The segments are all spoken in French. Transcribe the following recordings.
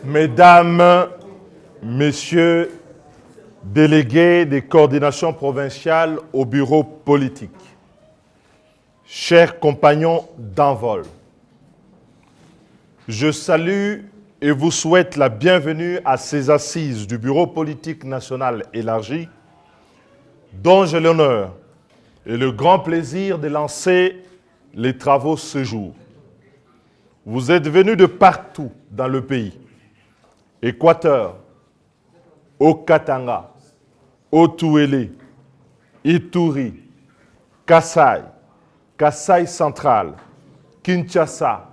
Mesdames, Messieurs, délégués des coordinations provinciales au bureau politique, chers compagnons d'envol, je salue et vous souhaite la bienvenue à ces assises du bureau politique national élargi, dont j'ai l'honneur et le grand plaisir de lancer les travaux ce jour. Vous êtes venus de partout dans le pays. Équateur, Haut-Katanga, Haut-Touélé, Ituri, Kasaï, Kasaï central, Kinshasa,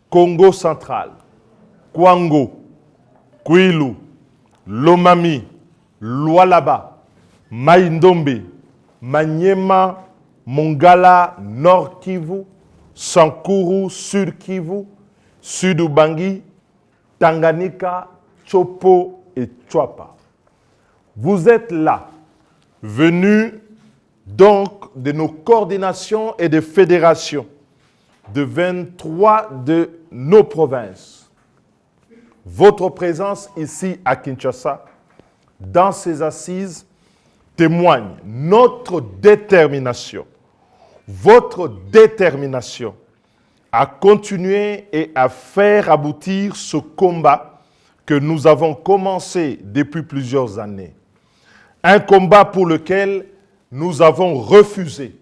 Congo central, Kwango, Kwilu, Lomami, Lualaba, Maïndombe, Maniema, Mongala, Nord Kivu, Sankuru, Sud Kivu, Sud Ubangi, Tanganyika, Chopo et Chwapa. Vous êtes là, venus donc de nos coordinations et de fédérations de 23 de nos provinces. Votre présence ici à Kinshasa, dans ces assises, témoigne notre détermination, votre détermination à continuer et à faire aboutir ce combat que nous avons commencé depuis plusieurs années. Un combat pour lequel nous avons refusé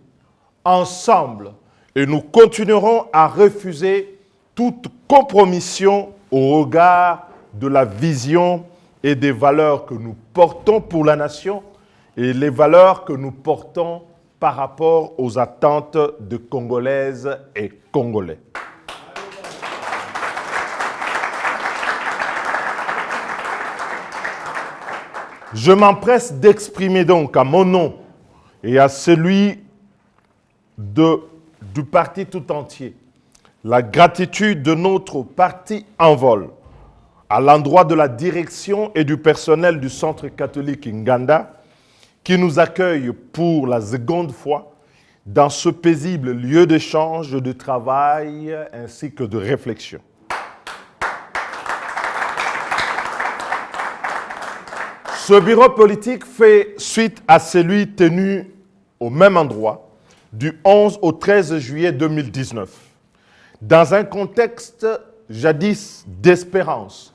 ensemble et nous continuerons à refuser toute compromission au regard de la vision et des valeurs que nous portons pour la nation et les valeurs que nous portons par rapport aux attentes de Congolaises et Congolais. Je m'empresse d'exprimer donc à mon nom et à celui du parti tout entier la gratitude de notre parti Envol à l'endroit de la direction et du personnel du Centre catholique Nganda qui nous accueille pour la seconde fois dans ce paisible lieu d'échange, de travail ainsi que de réflexion. Ce bureau politique fait suite à celui tenu au même endroit du 11 au 13 juillet 2019, dans un contexte jadis d'espérance,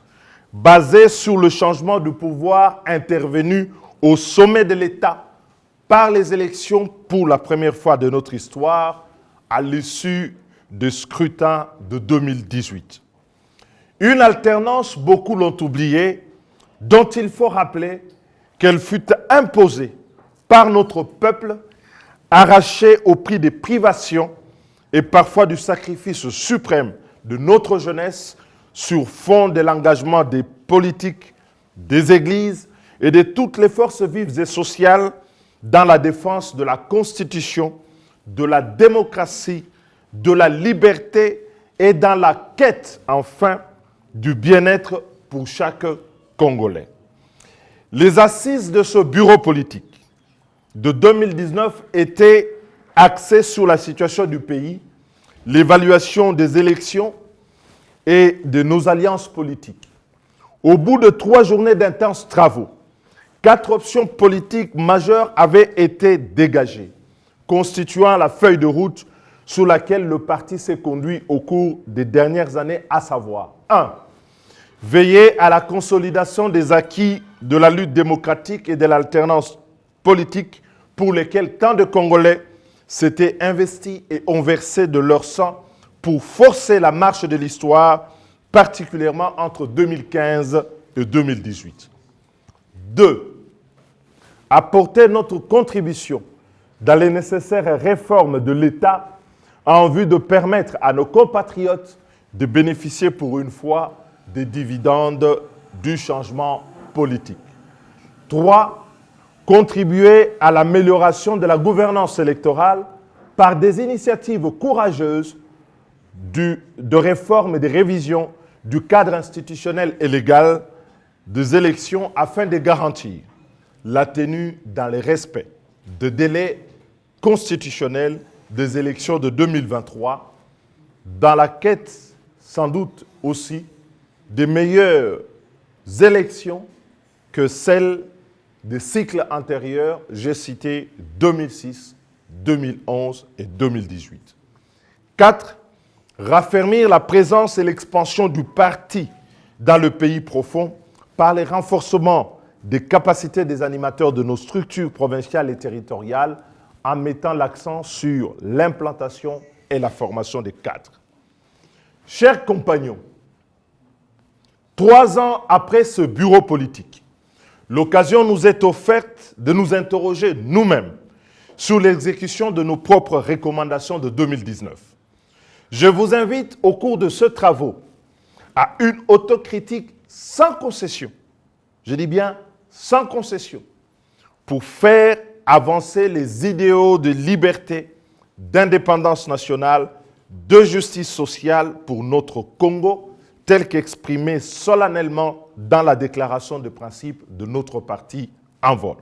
basé sur le changement de pouvoir intervenu au sommet de l'État par les élections pour la première fois de notre histoire à l'issue du scrutin de 2018. Une alternance, beaucoup l'ont oubliée, dont il faut rappeler qu'elle fut imposée par notre peuple, arrachée au prix des privations et parfois du sacrifice suprême de notre jeunesse sur fond de l'engagement des politiques, des églises et de toutes les forces vives et sociales dans la défense de la Constitution, de la démocratie, de la liberté et dans la quête, enfin, du bien-être pour chaque Congolais. Les assises de ce bureau politique de 2019 étaient axées sur la situation du pays, l'évaluation des élections et de nos alliances politiques. Au bout de 3 journées d'intenses travaux, 4 options politiques majeures avaient été dégagées, constituant la feuille de route sur laquelle le parti s'est conduit au cours des dernières années, à savoir 1. Veiller à la consolidation des acquis de la lutte démocratique et de l'alternance politique pour lesquels tant de Congolais s'étaient investis et ont versé de leur sang pour forcer la marche de l'histoire, particulièrement entre 2015 et 2018. 2. Apporter notre contribution dans les nécessaires réformes de l'État en vue de permettre à nos compatriotes de bénéficier pour une fois des dividendes du changement politique. 3. Contribuer à l'amélioration de la gouvernance électorale par des initiatives courageuses de réforme et de révision du cadre institutionnel et légal des élections afin de garantir la tenue dans le respect des délais constitutionnels des élections de 2023, dans la quête sans doute aussi des meilleures élections que celles des cycles antérieurs, j'ai cité 2006, 2011 et 2018. 4. Raffermir la présence et l'expansion du parti dans le pays profond par le renforcement des capacités des animateurs de nos structures provinciales et territoriales en mettant l'accent sur l'implantation et la formation des cadres. Chers compagnons, 3 ans après ce bureau politique, l'occasion nous est offerte de nous interroger nous-mêmes sur l'exécution de nos propres recommandations de 2019. Je vous invite au cours de ce travaux à une autocritique sans concession, je dis bien sans concession, pour faire avancer les idéaux de liberté, d'indépendance nationale, de justice sociale pour notre Congo, tels qu'exprimés solennellement dans la déclaration de principe de notre parti en vol.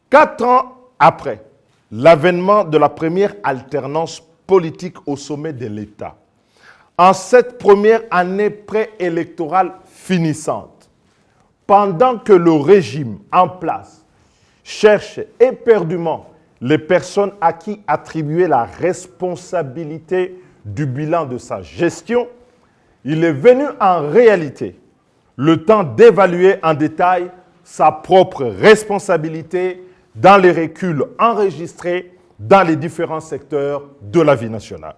4 ans après l'avènement de la première alternance politique au sommet de l'État, en cette première année préélectorale finissante, pendant que le régime en place cherche éperdument les personnes à qui attribuer la responsabilité du bilan de sa gestion, il est venu en réalité le temps d'évaluer en détail sa propre responsabilité dans les reculs enregistrés dans les différents secteurs de la vie nationale.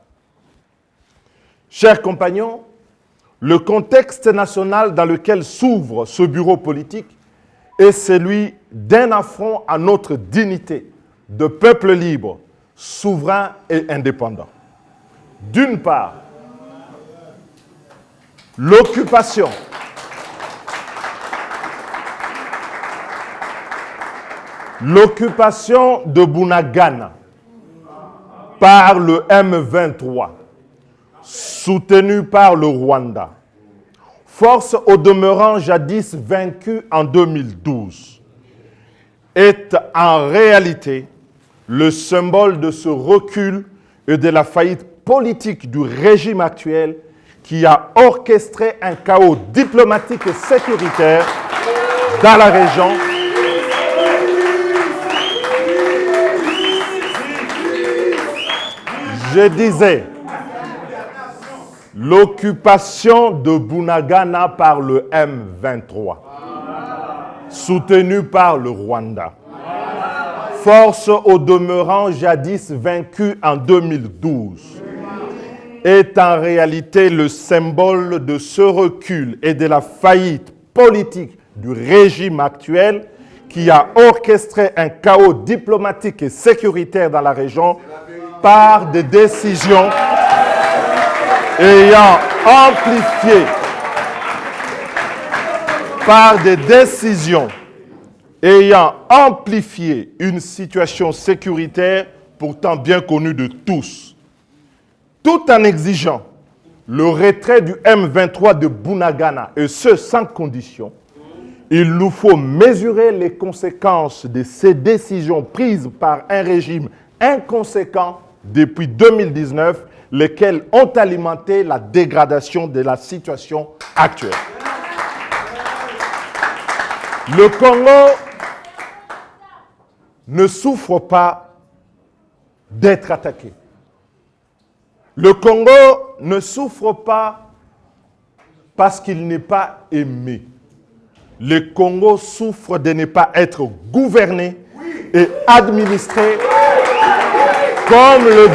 Chers compagnons, le contexte national dans lequel s'ouvre ce bureau politique est celui d'un affront à notre dignité de peuple libre, souverain et indépendant. D'une part, l'occupation de Bunagana par le M23, soutenu par le Rwanda, force au demeurant jadis vaincue en 2012, est en réalité le symbole de ce recul et de la faillite politique du régime actuel qui a orchestré un chaos diplomatique et sécuritaire dans la région. Je disais, l'occupation de Bunagana par le M23, soutenu par le Rwanda, force au demeurant jadis vaincue en 2012, est en réalité le symbole de ce recul et de la faillite politique du régime actuel qui a orchestré un chaos diplomatique et sécuritaire dans la région par des décisions ayant amplifié une situation sécuritaire pourtant bien connue de tous, tout en exigeant le retrait du M23 de Bunagana, et ce sans condition. Il nous faut mesurer les conséquences de ces décisions prises par un régime inconséquent depuis 2019, lesquelles ont alimenté la dégradation de la situation actuelle. Le Congo ne souffre pas d'être attaqué. Le Congo ne souffre pas parce qu'il n'est pas aimé. Le Congo souffre de ne pas être gouverné et administré comme le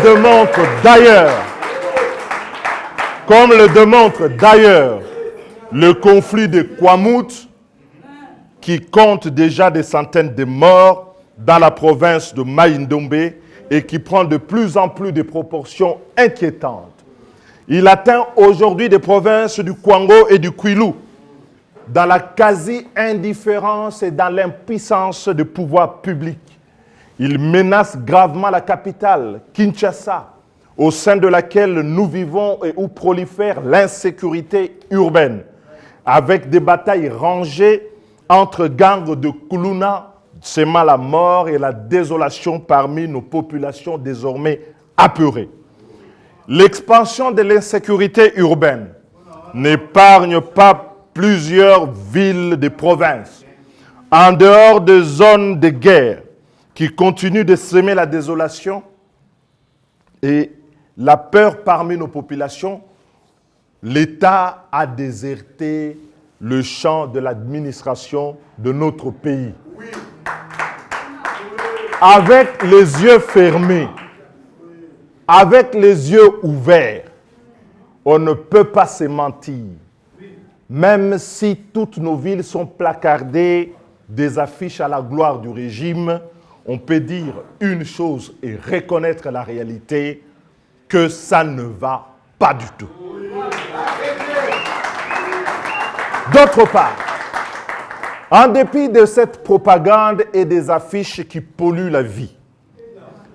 démontre d'ailleurs le conflit de Kwamouth, qui compte déjà des centaines de morts dans la province de Mai-Ndombe et qui prend de plus en plus de proportions inquiétantes. Il atteint aujourd'hui des provinces du Kwango et du Kwilu, dans la quasi-indifférence et dans l'impuissance des pouvoirs publics. Il menace gravement la capitale, Kinshasa, au sein de laquelle nous vivons et où prolifère l'insécurité urbaine, avec des batailles rangées entre gangs de Kuluna, sémant la mort et la désolation parmi nos populations désormais apeurées. L'expansion de l'insécurité urbaine n'épargne pas plusieurs villes des provinces, en dehors des zones de guerre qui continuent de semer la désolation et la peur parmi nos populations, l'État a déserté le champ de l'administration de notre pays. Avec les yeux fermés, avec les yeux ouverts, on ne peut pas se mentir. Même si toutes nos villes sont placardées des affiches à la gloire du régime, on peut dire une chose et reconnaître la réalité, que ça ne va pas du tout. D'autre part, en dépit de cette propagande et des affiches qui polluent la vie,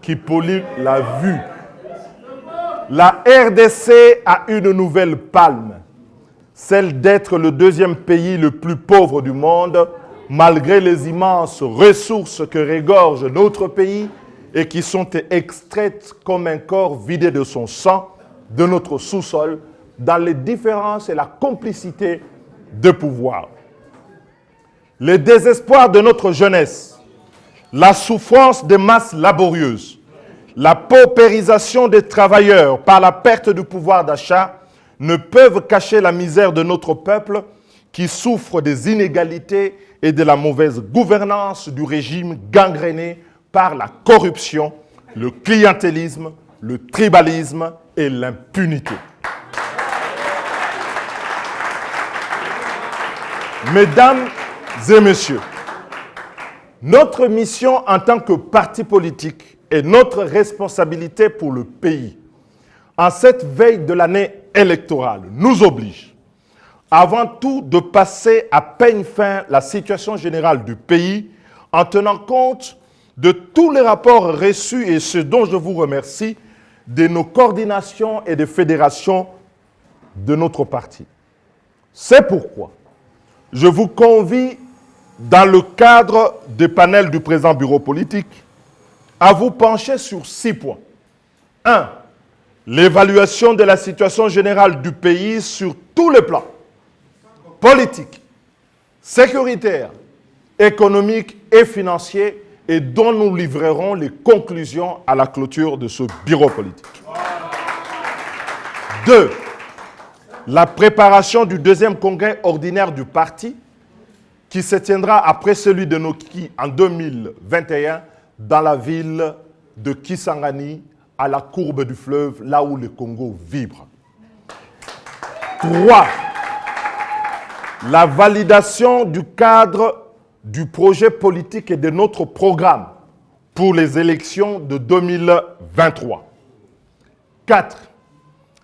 qui polluent la vue, la RDC a une nouvelle palme, celle d'être le deuxième pays le plus pauvre du monde, malgré les immenses ressources que regorge notre pays et qui sont extraites comme un corps vidé de son sang de notre sous-sol dans les différences et la complicité de pouvoir. Le désespoir de notre jeunesse, la souffrance des masses laborieuses, la paupérisation des travailleurs par la perte du pouvoir d'achat ne peuvent cacher la misère de notre peuple qui souffre des inégalités et de la mauvaise gouvernance du régime gangréné par la corruption, le clientélisme, le tribalisme et l'impunité. Mesdames et messieurs, notre mission en tant que parti politique et notre responsabilité pour le pays, en cette veille de l'année électorale, nous oblige avant tout de passer à peigne fin la situation générale du pays en tenant compte de tous les rapports reçus et ce dont je vous remercie, de nos coordinations et des fédérations de notre parti. C'est pourquoi je vous convie, dans le cadre des panels du présent bureau politique, à vous pencher sur 6 points. 1. L'évaluation de la situation générale du pays sur tous les plans, politique, sécuritaire, économique et financier, et dont nous livrerons les conclusions à la clôture de ce bureau politique. 2. La préparation du 2e congrès ordinaire du parti qui se tiendra après celui de Noki en 2021 dans la ville de Kisangani, à la courbe du fleuve, là où le Congo vibre. 3. La validation du cadre du projet politique et de notre programme pour les élections de 2023. 4.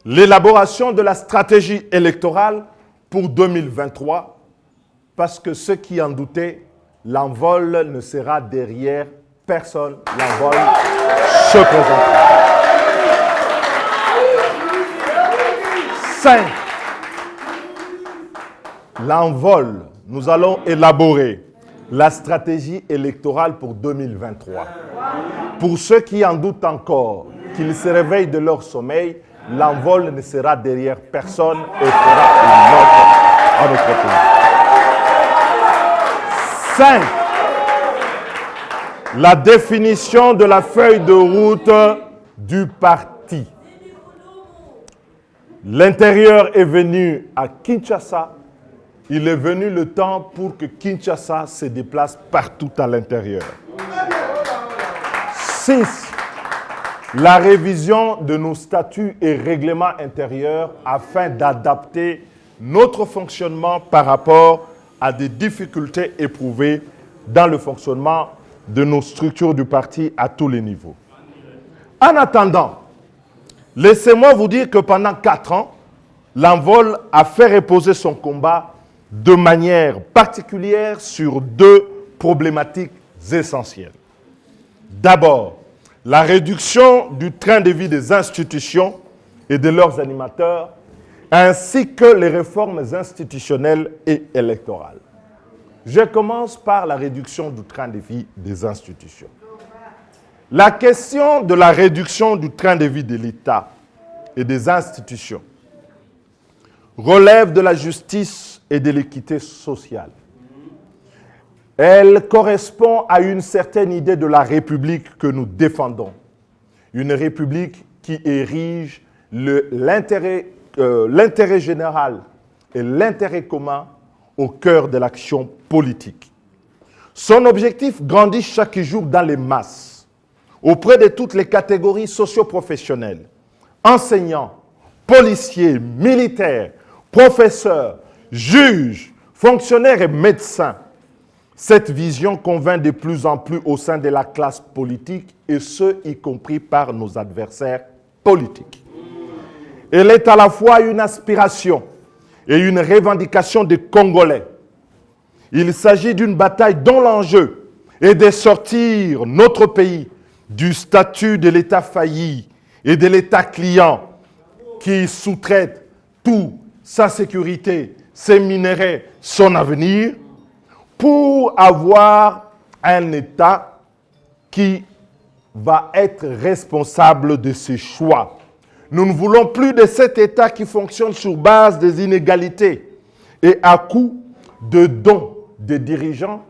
L'élaboration de la stratégie électorale pour 2023, parce que ceux qui en doutaient, l'envol ne sera derrière personne. L'envol se présentera. 5. L'envol, nous allons élaborer la stratégie électorale pour 2023. Pour ceux qui en doutent encore, qu'ils se réveillent de leur sommeil, l'envol ne sera derrière personne et fera une offre à notre pays. 5. La définition de la feuille de route du parti. L'intérieur est venu à Kinshasa. Il est venu le temps pour que Kinshasa se déplace partout à l'intérieur. 6. La révision de nos statuts et règlements intérieurs afin d'adapter notre fonctionnement par rapport à des difficultés éprouvées dans le fonctionnement de nos structures du parti à tous les niveaux. En attendant, laissez-moi vous dire que pendant 4 ans, l'envol a fait reposer son combat de manière particulière sur 2 problématiques essentielles. D'abord, la réduction du train de vie des institutions et de leurs animateurs, ainsi que les réformes institutionnelles et électorales. Je commence par la réduction du train de vie des institutions. La question de la réduction du train de vie de l'État et des institutions relève de la justice et de l'équité sociale. Elle correspond à une certaine idée de la République que nous défendons. Une République qui érige l'intérêt général et l'intérêt commun au cœur de l'action politique. Son objectif grandit chaque jour dans les masses, auprès de toutes les catégories socio-professionnelles, enseignants, policiers, militaires, professeurs, juges, fonctionnaires et médecins. Cette vision convainc de plus en plus au sein de la classe politique, et ce, y compris par nos adversaires politiques. Elle est à la fois une aspiration et une revendication des Congolais. Il s'agit d'une bataille dont l'enjeu est de sortir notre pays du statut de l'État failli et de l'État client qui sous-traite tout, sa sécurité, ses minéraux, son avenir, pour avoir un État qui va être responsable de ses choix. Nous ne voulons plus de cet État qui fonctionne sur base des inégalités et à coup de dons des dirigeants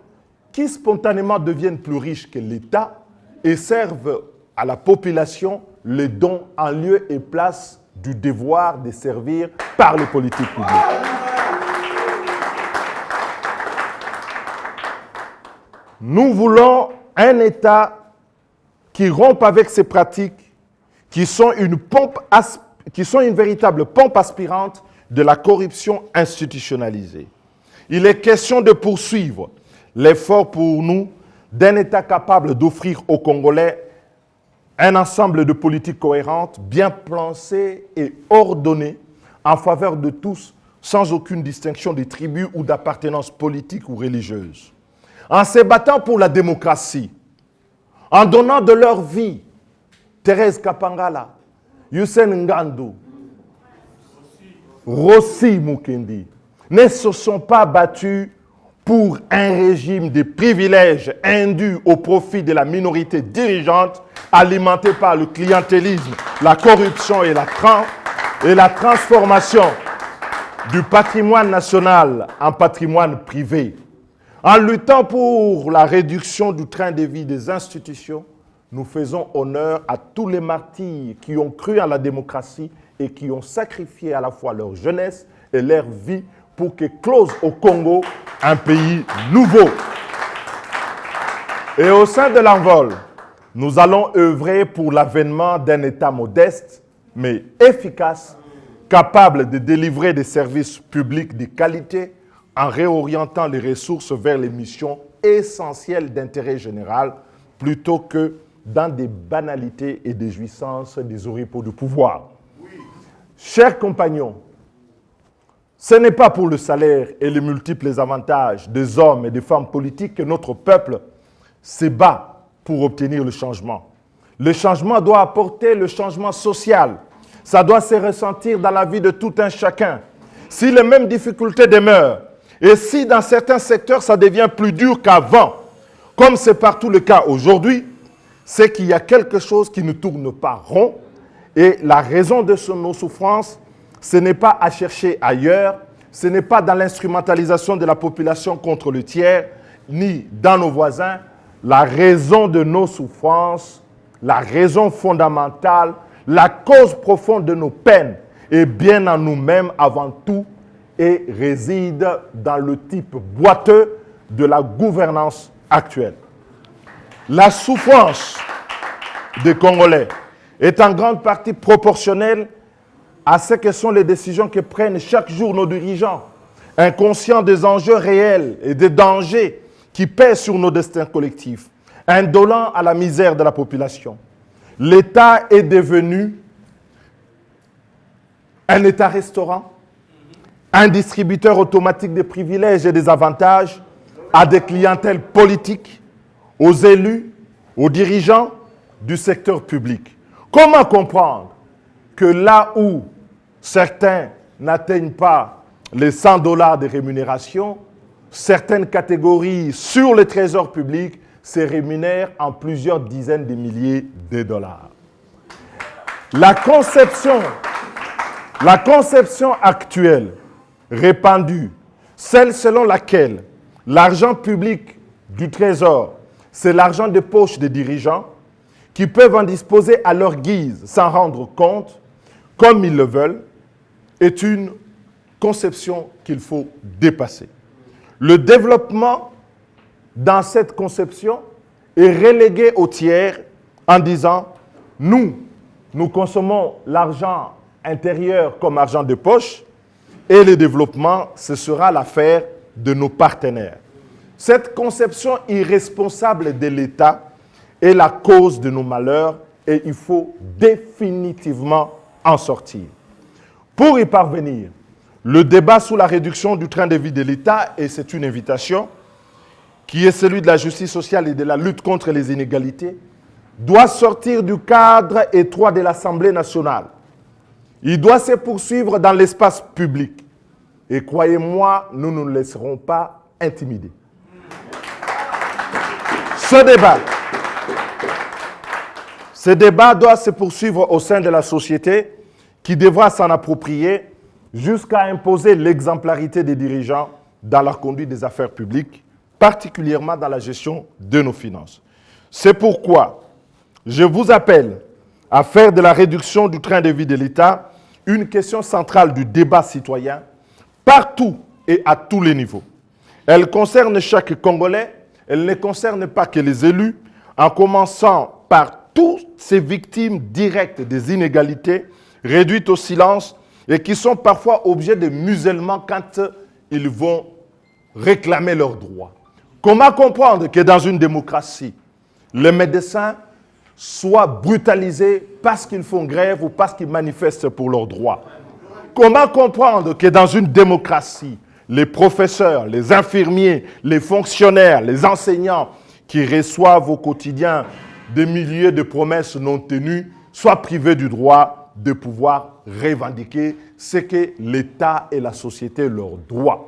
qui spontanément deviennent plus riches que l'État et servent à la population les dons en lieu et place du devoir de servir par les politiques publiques. Nous voulons un État qui rompe avec ces pratiques qui sont une véritable pompe aspirante de la corruption institutionnalisée. Il est question de poursuivre l'effort pour nous d'un État capable d'offrir aux Congolais un ensemble de politiques cohérentes, bien pensées et ordonnées en faveur de tous, sans aucune distinction de tribus ou d'appartenance politique ou religieuse. En se battant pour la démocratie, en donnant de leur vie, Thérèse Kapangala, Youssef Ngandou, Rossi Mukendi, ne se sont pas battus pour un régime de privilèges indus au profit de la minorité dirigeante, alimentée par le clientélisme, la corruption et la transformation du patrimoine national en patrimoine privé. En luttant pour la réduction du train de vie des institutions, nous faisons honneur à tous les martyrs qui ont cru en la démocratie et qui ont sacrifié à la fois leur jeunesse et leur vie pour qu'éclose au Congo un pays nouveau. Et au sein de l'envol, nous allons œuvrer pour l'avènement d'un État modeste, mais efficace, capable de délivrer des services publics de qualité en réorientant les ressources vers les missions essentielles d'intérêt général plutôt que dans des banalités et des jouissances des oripeaux du pouvoir. Oui. Chers compagnons, ce n'est pas pour le salaire et les multiples avantages des hommes et des femmes politiques que notre peuple se bat pour obtenir le changement. Le changement doit apporter le changement social. Ça doit se ressentir dans la vie de tout un chacun. Si les mêmes difficultés demeurent, et si dans certains secteurs ça devient plus dur qu'avant, comme c'est partout le cas aujourd'hui, c'est qu'il y a quelque chose qui ne tourne pas rond. Et la raison de nos souffrances, ce n'est pas à chercher ailleurs, ce n'est pas dans l'instrumentalisation de la population contre le tiers, ni dans nos voisins. La raison de nos souffrances, la raison fondamentale, la cause profonde de nos peines est bien en nous-mêmes avant tout et réside dans le type boiteux de la gouvernance actuelle. La souffrance des Congolais est en grande partie proportionnelle à ce que sont les décisions que prennent chaque jour nos dirigeants, inconscients des enjeux réels et des dangers qui pèsent sur nos destins collectifs, indolents à la misère de la population. L'État est devenu un État-restaurant, un distributeur automatique des privilèges et des avantages à des clientèles politiques, aux élus, aux dirigeants du secteur public. Comment comprendre que là où certains n'atteignent pas les $100 de rémunération, certaines catégories sur le trésor public se rémunèrent en plusieurs dizaines de milliers de dollars. La conception La conception actuelle, répandue, celle selon laquelle l'argent public du Trésor, c'est l'argent de poche des dirigeants qui peuvent en disposer à leur guise sans rendre compte, comme ils le veulent, est une conception qu'il faut dépasser. Le développement dans cette conception est relégué au tiers en disant « nous consommons l'argent intérieur comme argent de poche et le développement, ce sera l'affaire de nos partenaires ». Cette conception irresponsable de l'État est la cause de nos malheurs et il faut définitivement en sortir. Pour y parvenir, le débat sur la réduction du train de vie de l'État, et c'est une invitation, qui est celui de la justice sociale et de la lutte contre les inégalités, doit sortir du cadre étroit de l'Assemblée nationale. Il doit se poursuivre dans l'espace public. Et croyez-moi, nous ne nous laisserons pas intimider. Ce débat doit se poursuivre au sein de la société qui devra s'en approprier jusqu'à imposer l'exemplarité des dirigeants dans la conduite des affaires publiques, particulièrement dans la gestion de nos finances. C'est pourquoi je vous appelle à faire de la réduction du train de vie de l'État une question centrale du débat citoyen partout et à tous les niveaux. Elle concerne chaque Congolais, elle ne concerne pas que les élus, en commençant par toutes ces victimes directes des inégalités réduites au silence et qui sont parfois objets de musellement quand ils vont réclamer leurs droits. Comment comprendre que dans une démocratie, les médecins soient brutalisés parce qu'ils font grève ou parce qu'ils manifestent pour leurs droits? Comment comprendre que dans une démocratie, les professeurs, les infirmiers, les fonctionnaires, les enseignants qui reçoivent au quotidien des milliers de promesses non tenues soient privés du droit de pouvoir revendiquer ce que l'État et la société leur doivent?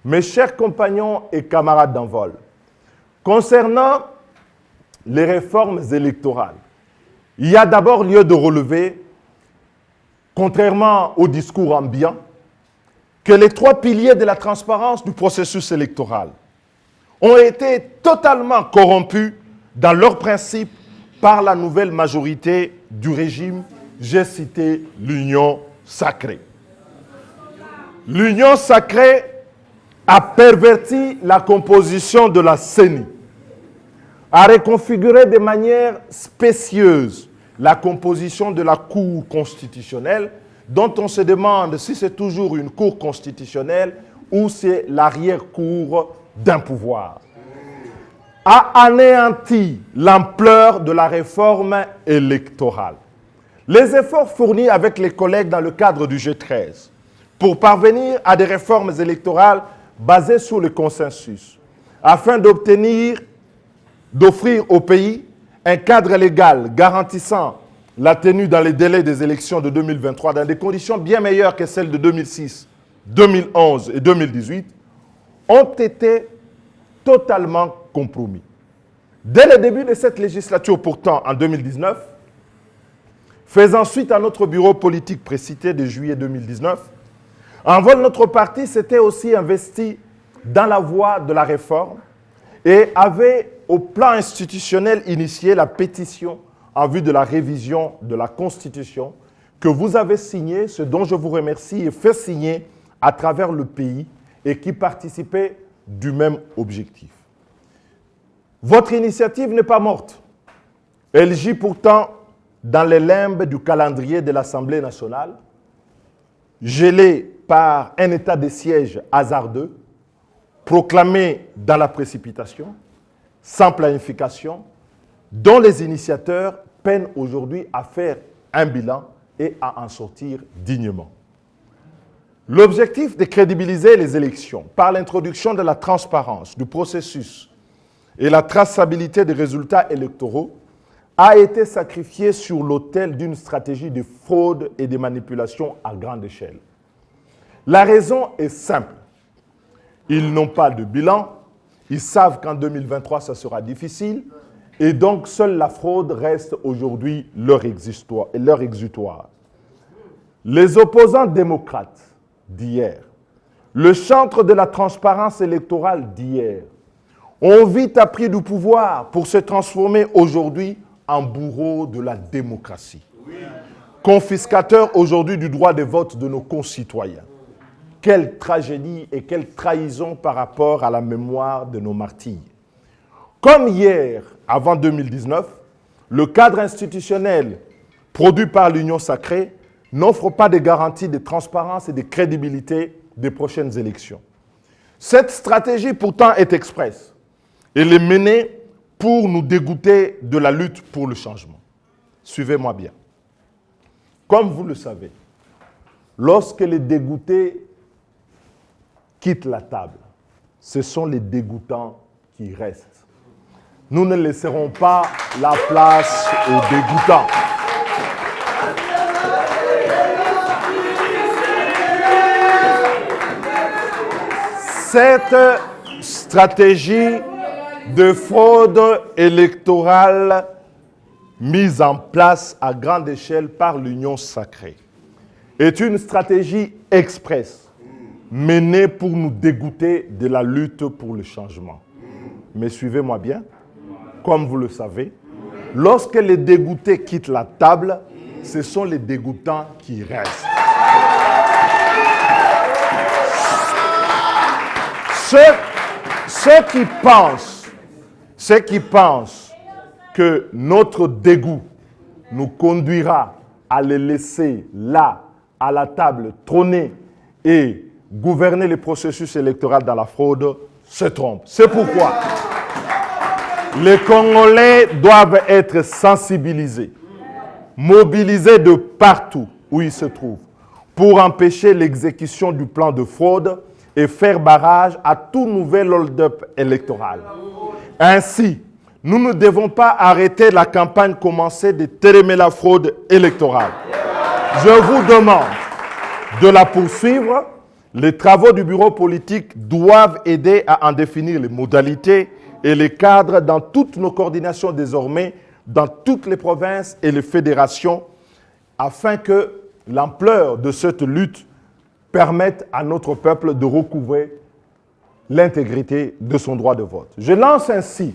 Mes chers compagnons et camarades d'envol, concernant les réformes électorales, il y a d'abord lieu de relever, contrairement au discours ambiant, que les trois piliers de la transparence du processus électoral ont été totalement corrompus dans leurs principes par la nouvelle majorité du régime, j'ai cité l'Union sacrée. L'Union sacrée a perverti la composition de la CENI, a reconfiguré de manière spécieuse la composition de la Cour constitutionnelle, dont on se demande si c'est toujours une Cour constitutionnelle ou c'est l'arrière-cour d'un pouvoir, a anéanti l'ampleur de la réforme électorale. Les efforts fournis avec les collègues dans le cadre du G13 pour parvenir à des réformes électorales basées sur le consensus, afin d'offrir au pays un cadre légal garantissant la tenue dans les délais des élections de 2023 dans des conditions bien meilleures que celles de 2006, 2011 et 2018, ont été totalement compromis. Dès le début de cette législature, pourtant, en 2019, faisant suite à notre bureau politique précité de juillet 2019, en vol, notre parti s'était aussi investi dans la voie de la réforme et avait, au plan institutionnel, initié la pétition en vue de la révision de la Constitution que vous avez signée, ce dont je vous remercie, et fait signer à travers le pays et qui participait du même objectif. Votre initiative n'est pas morte. Elle gît pourtant dans les limbes du calendrier de l'Assemblée nationale, gelée par un état de siège hasardeux, proclamé dans la précipitation, sans planification, dont les initiateurs peinent aujourd'hui à faire un bilan et à en sortir dignement. L'objectif de crédibiliser les élections par l'introduction de la transparence du processus et la traçabilité des résultats électoraux a été sacrifié sur l'autel d'une stratégie de fraude et de manipulation à grande échelle. La raison est simple. Ils n'ont pas de bilan, ils savent qu'en 2023, ça sera difficile, et donc seule la fraude reste aujourd'hui leur exutoire. Les opposants démocrates d'hier, le chantre de la transparence électorale d'hier, ont vite appris du pouvoir pour se transformer aujourd'hui en bourreaux de la démocratie. Oui. Confiscateurs aujourd'hui du droit de vote de nos concitoyens. Quelle tragédie et quelle trahison par rapport à la mémoire de nos martyrs. Comme hier, avant 2019, le cadre institutionnel produit par l'Union sacrée n'offre pas de garanties de transparence et de crédibilité des prochaines élections. Cette stratégie pourtant est expresse. Elle est menée pour nous dégoûter de la lutte pour le changement. Suivez-moi bien. Comme vous le savez, lorsque les dégoûtés quittent la table, ce sont les dégoûtants qui restent. Nous ne laisserons pas la place aux dégoûtants. Cette stratégie de fraude électorale mise en place à grande échelle par l'Union sacrée est une stratégie express menée pour nous dégoûter de la lutte pour le changement. Mais suivez-moi bien, comme vous le savez, lorsque les dégoûtés quittent la table, ce sont les dégoûtants qui restent. Ceux qui pensent que notre dégoût nous conduira à les laisser là, à la table, trôner et gouverner les processus électoraux dans la fraude, se trompent. C'est pourquoi les Congolais doivent être sensibilisés, mobilisés de partout où ils se trouvent, pour empêcher l'exécution du plan de fraude et faire barrage à tout nouvel hold-up électoral. Ainsi, nous ne devons pas arrêter la campagne commencée de télémer la fraude électorale. Je vous demande de la poursuivre. Les travaux du bureau politique doivent aider à en définir les modalités et les cadres dans toutes nos coordinations désormais, dans toutes les provinces et les fédérations, afin que l'ampleur de cette lutte permette à notre peuple de recouvrer l'intégrité de son droit de vote. Je lance ainsi,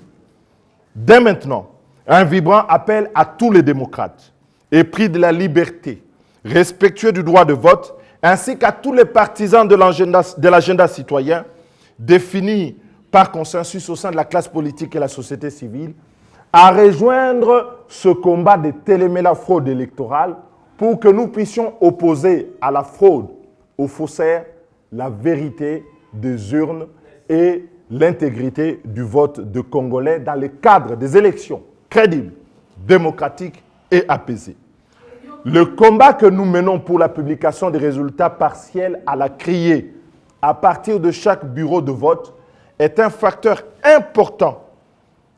dès maintenant, un vibrant appel à tous les démocrates, épris de la liberté, respectueux du droit de vote, ainsi qu'à tous les partisans de l'agenda citoyen, défini par consensus au sein de la classe politique et la société civile, à rejoindre ce combat de télémer la fraude électorale pour que nous puissions opposer à la fraude, aux faussaires, la vérité des urnes et l'intégrité du vote de Congolais dans le cadre des élections crédibles, démocratiques et apaisées. Le combat que nous menons pour la publication des résultats partiels à la criée à partir de chaque bureau de vote est un facteur important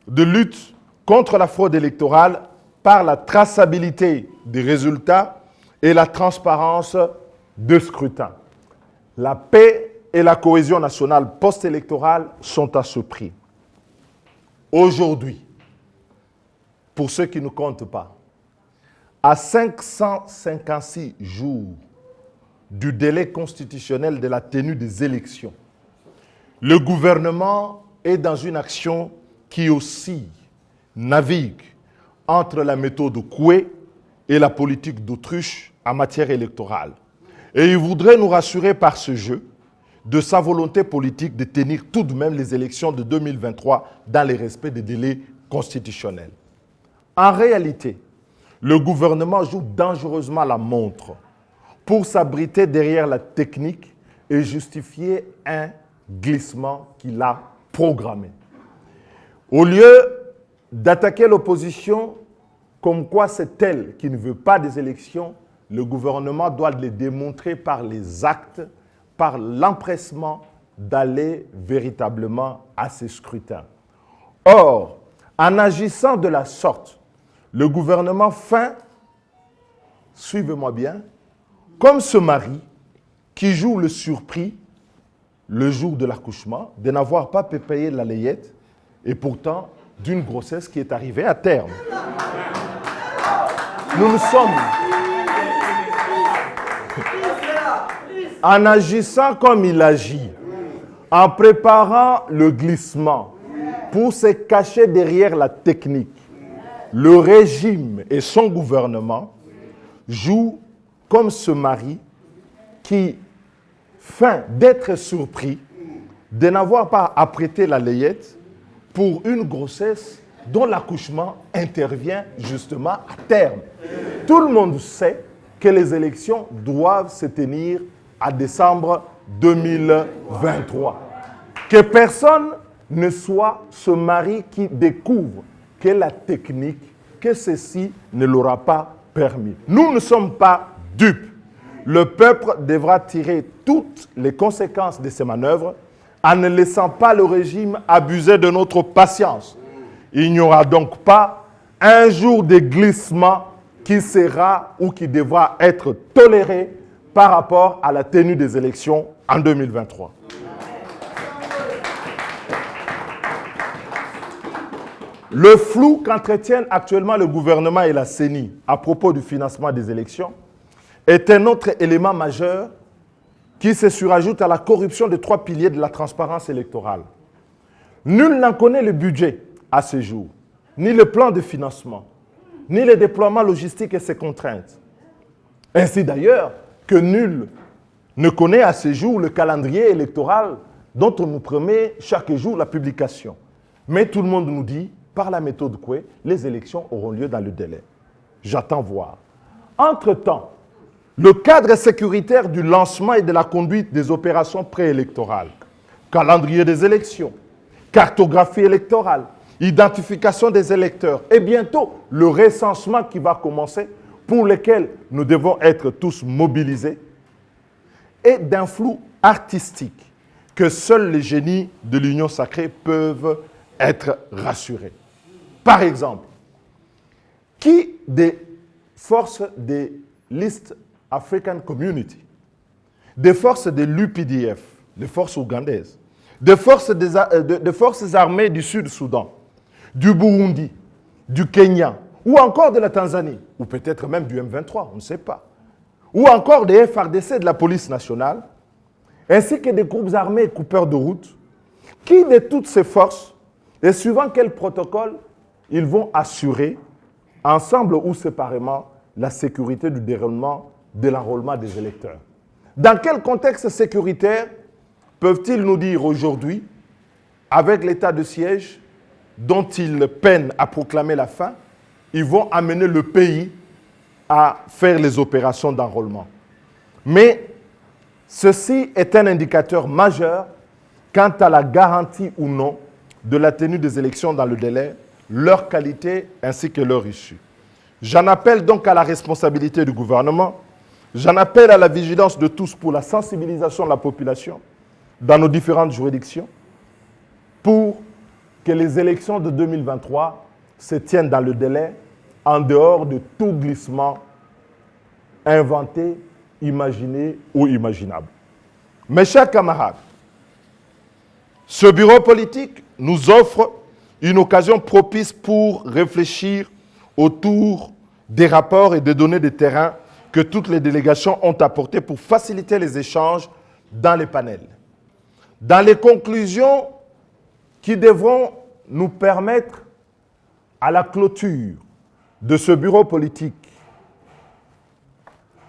de lutte contre la fraude électorale par la traçabilité des résultats et la transparence de scrutin. La paix et la cohésion nationale post-électorale sont à ce prix. Aujourd'hui, pour ceux qui ne comptent pas, à 556 jours du délai constitutionnel de la tenue des élections, le gouvernement est dans une action qui oscille, navigue entre la méthode Coué et la politique d'autruche en matière électorale. Et il voudrait nous rassurer par ce jeu de sa volonté politique de tenir tout de même les élections de 2023 dans le respect des délais constitutionnels. En réalité, le gouvernement joue dangereusement la montre pour s'abriter derrière la technique et justifier un glissement qu'il a programmé. Au lieu d'attaquer l'opposition comme quoi c'est elle qui ne veut pas des élections, le gouvernement doit les démontrer par les actes, par l'empressement d'aller véritablement à ces scrutins. Or, en agissant de la sorte, le gouvernement feint, suivez-moi bien, comme ce mari qui joue le surpris le jour de l'accouchement, de n'avoir pas payé la layette et pourtant d'une grossesse qui est arrivée à terme. en agissant comme il agit, en préparant le glissement pour se cacher derrière la technique, le régime et son gouvernement jouent comme ce mari qui feint d'être surpris de n'avoir pas apprêté la layette pour une grossesse dont l'accouchement intervient justement à terme. Tout le monde sait que les élections doivent se tenir à décembre 2023. Que personne ne soit ce mari qui découvre que la technique, que ceci ne l'aura pas permis. Nous ne sommes pas dupes. Le peuple devra tirer toutes les conséquences de ces manœuvres en ne laissant pas le régime abuser de notre patience. Il n'y aura donc pas un jour de glissement qui sera ou qui devra être toléré par rapport à la tenue des élections en 2023. Le flou qu'entretiennent actuellement le gouvernement et la CENI à propos du financement des élections est un autre élément majeur qui se surajoute à la corruption des 3 piliers de la transparence électorale. Nul n'en connaît le budget à ce jour, ni le plan de financement, ni le déploiement logistique et ses contraintes. Ainsi d'ailleurs que nul ne connaît à ce jour le calendrier électoral dont on nous promet chaque jour la publication. Mais tout le monde nous dit, par la méthode Coué, les élections auront lieu dans le délai. J'attends voir. Entre-temps, le cadre sécuritaire du lancement et de la conduite des opérations préélectorales, calendrier des élections, cartographie électorale, identification des électeurs et bientôt le recensement qui va commencer pour lequel nous devons être tous mobilisés est d'un flou artistique que seuls les génies de l'Union sacrée peuvent être rassurés. Par exemple, qui des forces des East African Community, des forces de l'UPDF, les forces ougandaises, des forces armées du Sud-Soudan, du Burundi, du Kenya, ou encore de la Tanzanie, ou peut-être même du M23, on ne sait pas, ou encore des FARDC de la police nationale, ainsi que des groupes armés et coupeurs de route, qui de toutes ces forces, et suivant quel protocole, ils vont assurer, ensemble ou séparément, la sécurité du déroulement de l'enrôlement des électeurs. Dans quel contexte sécuritaire peuvent-ils nous dire aujourd'hui, avec l'état de siège dont ils peinent à proclamer la fin, ils vont amener le pays à faire les opérations d'enrôlement. Mais ceci est un indicateur majeur quant à la garantie ou non de la tenue des élections dans le délai, leur qualité ainsi que leur issue. J'en appelle donc à la responsabilité du gouvernement, j'en appelle à la vigilance de tous pour la sensibilisation de la population dans nos différentes juridictions pour que les élections de 2023 se tiennent dans le délai en dehors de tout glissement inventé, imaginé ou imaginable. Mes chers camarades, ce bureau politique nous offre une occasion propice pour réfléchir autour des rapports et des données de terrain que toutes les délégations ont apportés pour faciliter les échanges dans les panels. Dans les conclusions qui devront nous permettre, à la clôture de ce bureau politique,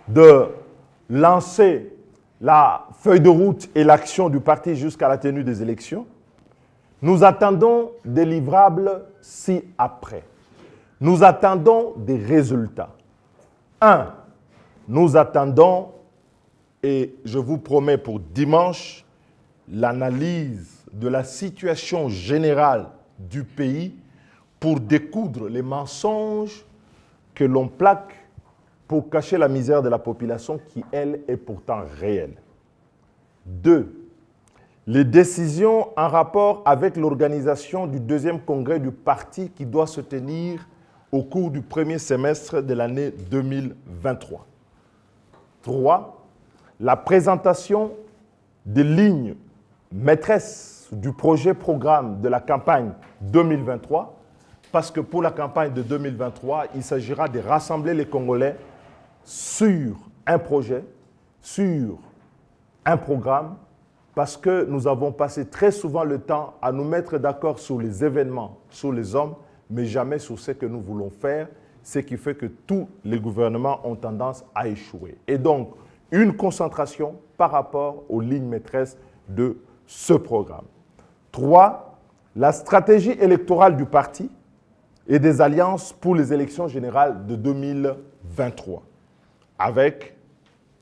de lancer la feuille de route et l'action du parti jusqu'à la tenue des élections, nous attendons des livrables ci-après. Nous attendons des résultats. 1. Nous attendons, et je vous promets pour dimanche, l'analyse de la situation générale du pays pour découdre les mensonges que l'on plaque pour cacher la misère de la population qui, elle, est pourtant réelle. 2. Les décisions en rapport avec l'organisation du 2e congrès du parti qui doit se tenir au cours du premier semestre de l'année 2023. 3. La présentation des lignes maîtresses du projet-programme de la campagne 2023, parce que pour la campagne de 2023, il s'agira de rassembler les Congolais sur un projet, sur un programme parce que nous avons passé très souvent le temps à nous mettre d'accord sur les événements, sur les hommes, mais jamais sur ce que nous voulons faire, ce qui fait que tous les gouvernements ont tendance à échouer. Et donc, une concentration par rapport aux lignes maîtresses de ce programme. 3, la stratégie électorale du parti et des alliances pour les élections générales de 2023, avec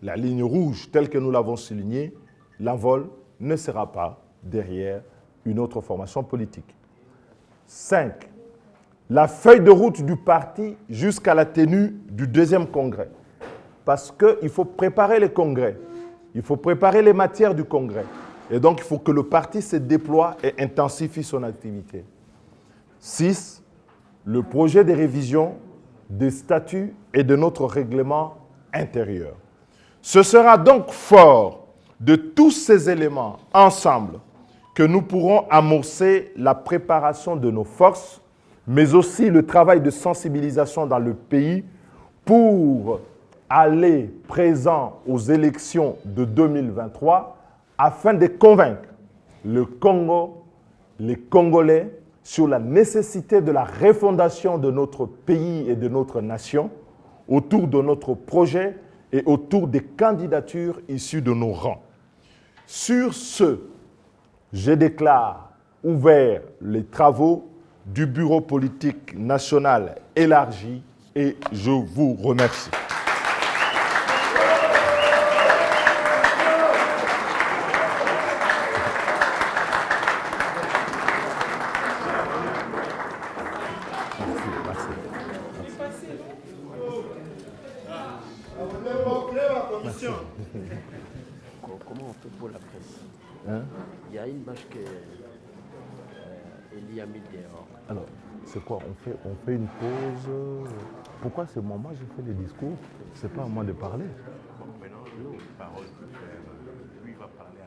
la ligne rouge telle que nous l'avons soulignée, l'envol ne sera pas derrière une autre formation politique. 5, la feuille de route du parti jusqu'à la tenue du deuxième congrès. Parce qu'il faut préparer les congrès, il faut préparer les matières du congrès. Et donc, il faut que le parti se déploie et intensifie son activité. 6, le projet de révision des statuts et de notre règlement intérieur. Ce sera donc fort de tous ces éléments ensemble que nous pourrons amorcer la préparation de nos forces, mais aussi le travail de sensibilisation dans le pays pour aller présent aux élections de 2023 afin de convaincre le Congo, les Congolais, sur la nécessité de la refondation de notre pays et de notre nation autour de notre projet et autour des candidatures issues de nos rangs. Sur ce, je déclare ouvert les travaux du Bureau politique national élargi et je vous remercie. Comment on fait pour la presse? Hein? Il y a une bâche que Elie a mis dehors. Alors, c'est quoi? On fait une pause. Pourquoi c'est moi? Moi, j'ai fait les discours. C'est pas à moi de parler. Bon, maintenant, nous, parole, lui va parler.